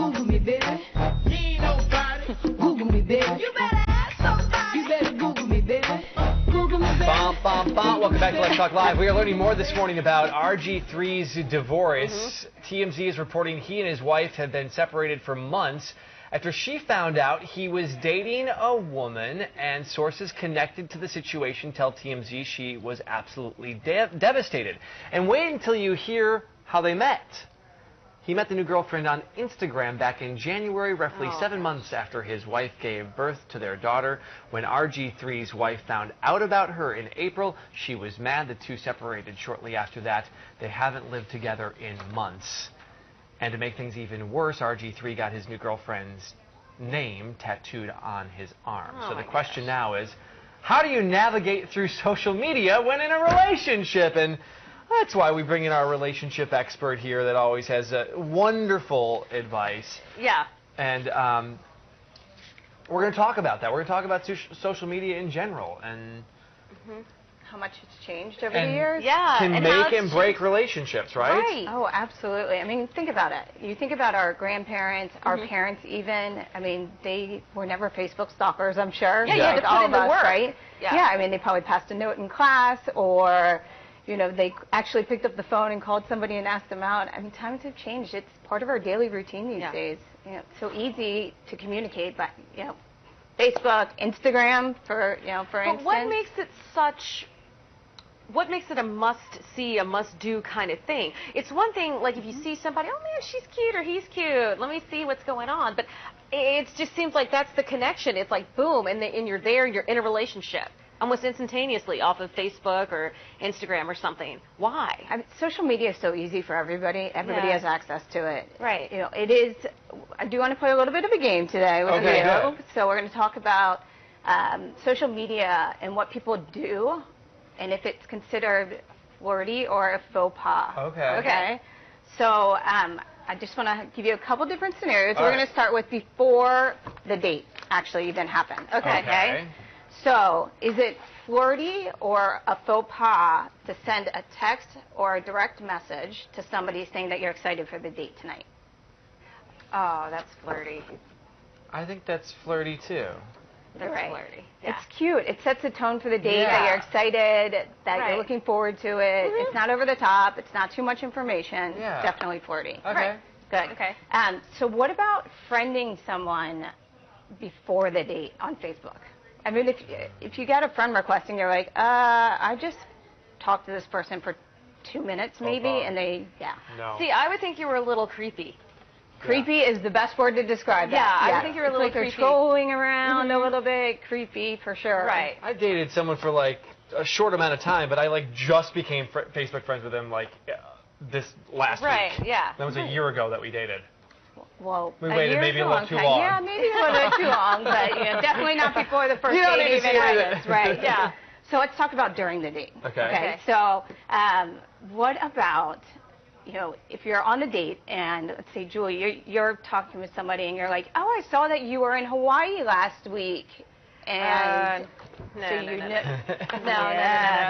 Google me, baby. You ain't nobody. Google me, baby. You better ask somebody. You better Google me, baby. Google me, baby. Bum, bum, bum. Welcome back to Let's Talk Live. We are learning more this morning about RG3's divorce. TMZ is reporting he and his wife have been separated for months after she found out he was dating a woman, and sources connected to the situation tell TMZ she was absolutely devastated. And wait until you hear how they met. He met the new girlfriend on Instagram back in January, roughly 7 months after his wife gave birth to their daughter. When RG3's wife found out about her in April, she was mad. The two separated shortly after that. They haven't lived together in months. And to make things even worse, RG3 got his new girlfriend's name tattooed on his arm. So the question now is, how do you navigate through social media when in a relationship? And that's why we bring in our relationship expert here that always has wonderful advice. Yeah. And we're going to talk about that. We're going to talk about social media in general and how much it's changed over the years. Yeah. Can make and break relationships, right? Right. Oh, absolutely. I mean, think about it. You think about our grandparents, our parents even. I mean, they were never Facebook stalkers, I'm sure. Yeah, you had to put all in of the us, work. right? Yeah. I mean, they probably passed a note in class, or you know, they actually picked up the phone and called somebody and asked them out. I mean, times have changed. It's part of our daily routine these days. You know, it's so easy to communicate, but you know, Facebook, Instagram, for instance. But what makes it such? What makes it a must-see, a must-do kind of thing? It's one thing, like if you see somebody, oh man, she's cute or he's cute, let me see what's going on. But it just seems like that's the connection. It's like boom, and you're there, you're in a relationship almost instantaneously off of Facebook or Instagram or something. Why? I mean, social media is so easy for everybody. Everybody has access to it. Right. You know, it is. I do want to play a little bit of a game today with you. Good. So we're going to talk about social media and what people do, and if it's considered flirty or a faux pas. Okay. So I just want to give you a couple different scenarios. All We're right. going to start with before the date actually even happened. Okay. So, is it flirty or a faux pas to send a text or a direct message to somebody saying that you're excited for the date tonight? Oh, that's flirty. I think that's flirty too. That's Right. flirty. Yeah. It's cute. It sets a tone for the date, that you're excited, that Right. you're looking forward to it. It's not over the top. It's not too much information. Yeah. It's definitely flirty. Okay. Good. Okay. So what about friending someone before the date on Facebook? I mean, if you get a friend request and you're like, I just talked to this person for 2 minutes maybe, and they, No. See, I would think you were a little creepy. Creepy is the best word to describe that. Yeah, I would think you're a little like they're creepy. trolling around a little bit, creepy for sure. Right. I dated someone for like a short amount of time, but I like just became Facebook friends with him like this last Right, week. yeah. That was a year ago that we dated. Well, We waited year's maybe a little too long. Yeah, maybe a little bit too long, but you know, definitely not before the first You don't date need to even see it. happens, right? Yeah. So let's talk about during the date. Okay. So what about, you know, if you're on a date and let's say, Julie, you're talking with somebody and you're like, oh, I saw that you were in Hawaii last week. And No.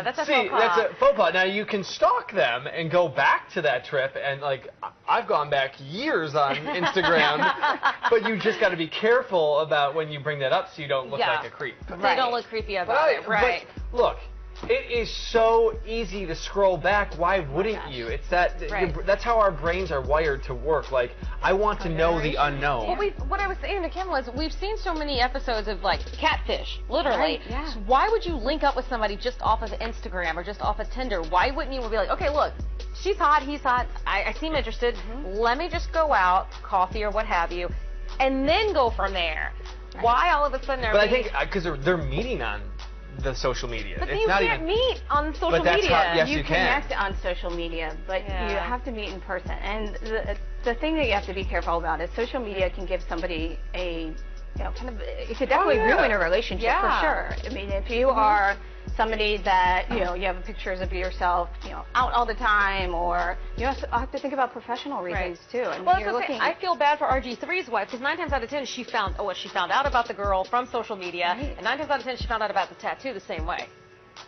That's a See, faux pas. that's a faux pas. Now you can stalk them and go back to that trip, and like I've gone back years on Instagram, but you just got to be careful about when you bring that up so you don't look like a creep. They don't look creepy about it. Right. But look, it is so easy to scroll back. Why wouldn't you? It's that that's how our brains are wired to work. Like I want to know the unknown. Well, what I was saying to Kim was we've seen so many episodes of like catfish, literally. Right, yeah. So why would you link up with somebody just off of Instagram or just off of Tinder? Why wouldn't you be like, okay, look, she's hot, he's hot, I seem interested. Let me just go out, coffee or what have you, and then go from there. Right. Why all of a sudden they're But I think because they're meeting on the social media. But it's you not can't even meet on social But that's media. how- yes, you you can. connect on social media, but you have to meet in person. And the thing that you have to be careful about is social media can give somebody a, you know, kind of, it could definitely ruin a relationship for sure. I mean, if you are somebody that, you know, you have pictures of yourself, you know, out all the time, or you also have to think about professional reasons too. And well, you're looking. I feel bad for RG3's wife because 9 times out of 10 she found out about the girl from social media, and 9 times out of 10 she found out about the tattoo the same way.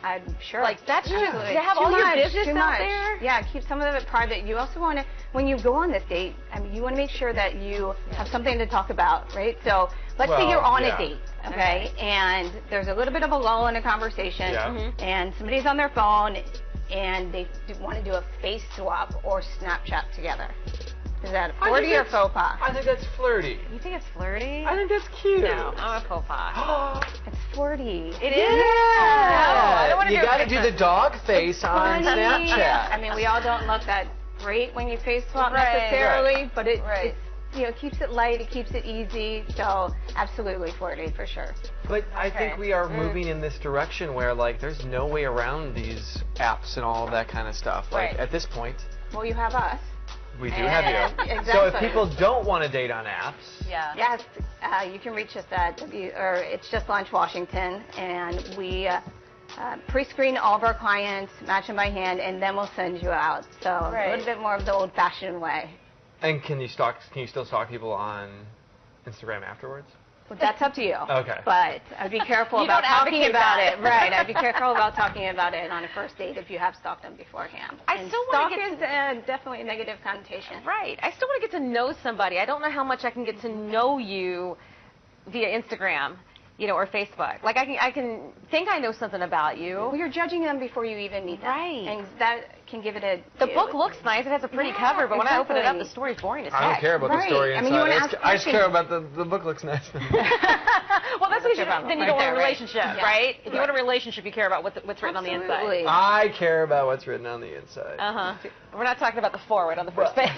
I'm sure. Like, that's just Absolutely. to have Too all your much, business too out much. there. Yeah, keep some of it private. You also want to, when you go on this date, I mean, you want to make sure that you have something to talk about, right? So let's say Well, you're on yeah. a date, okay, and there's a little bit of a lull in a conversation, Yeah. and somebody's on their phone, and they want to do a face swap or Snapchat together. Is that I flirty think or faux pas? I think that's flirty. You think it's flirty? I think that's cute. No, I'm a faux pas. It's flirty. It is? Yeah. No, I don't want to You do got to it. do the dog face on Funny. Snapchat. I mean, we all don't look that great when you face swap Right. necessarily, but it Right. keeps it light, it keeps it easy. So absolutely flirty for sure. But I think Okay. we are moving in this direction where, like, there's no way around these apps and all of that kind of stuff. Like, Right. at this point, Well, you have us. we do have you. Exactly. So if people don't want to date on apps, Yeah. Yes, you can reach us at it's just Lunch Washington, and we pre-screen all of our clients, match them by hand, and then we'll send you out. So a Right. little bit more of the old-fashioned way. and can you still stalk people on Instagram afterwards? Well, that's up to you. Okay. But I'd be careful You about don't talking advocate about that. it. Right. I'd be careful about talking about it on a first date if you have stalked them beforehand. I And still wanna stalk get is definitely a negative connotation. Right. I still want to get to know somebody. I don't know how much I can get to know you via Instagram, or Facebook. Like I can think I know something about you. Well, you're judging them before you even meet them. Right. And that can give it a... The book looks nice. It has a pretty Yeah, cover, but when I open it up, exactly. the story's boring as I heck. don't care about the Right. story I inside. mean, you wanna ask I just care questions. about the book looks nice. Well, that's because your problem then you right don't want there, a right? relationship, Yeah. right? If you Right. want a relationship, you care about what's written on the Absolutely. inside. I care about what's written on the inside. We're not talking about the forward on the first page.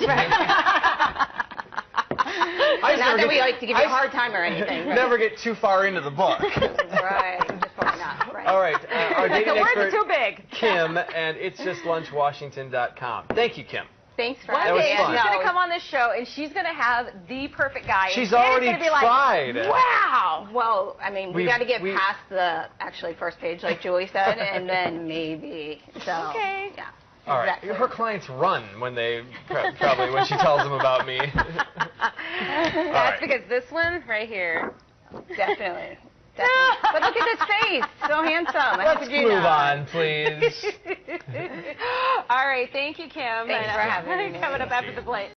I Not that we like to give you a hard time or anything. Right. Never get too far into the book. Right. Just probably not. Right. All right, our dating The words are expert, too big. Kim, and it's just lunchwashington.com. Thank you, Kim. Thanks for One That was day fun. she's going to come on this show, and she's going to have the perfect guy. and She's Shannon's already gonna be tried. Like, wow. Well, I mean, we We've- got to get we- past the actually first page, like Julie said, and then maybe. So. Okay. Yeah. All right, Exactly. her clients run when they probably when she tells them about me. That's right. because this one right here. Definitely. Definitely. But look at this face. So handsome. How Let's could you move not? on, please. All right. Thank you, Kim. Thanks And, for having me. Coming up after the break.